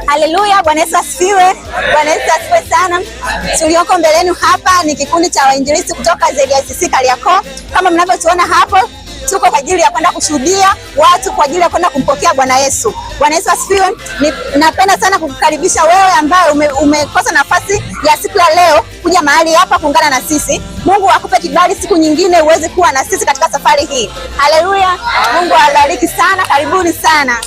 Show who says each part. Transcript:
Speaker 1: Haleluya, Bwana Yesu asifiwe. Bwana Yesu asifiwe sana. Tulioko mbeleni hapa ni kikundi cha wainjilisti kutoka ZICC Kariakoo. Kama mnavyotuona hapo, tuko kwa ajili ya kwenda kushuhudia watu kwa ajili ya kwenda kumpokea Bwana Yesu. Bwana Yesu asifiwe. Napenda sana kukukaribisha wewe ambaye umekosa nafasi ya siku ya leo kuja mahali hapa kuungana na sisi. Mungu akupe kibali siku nyingine uweze kuwa na sisi katika safari hii. Haleluya. Mungu awabariki sana. Karibuni sana.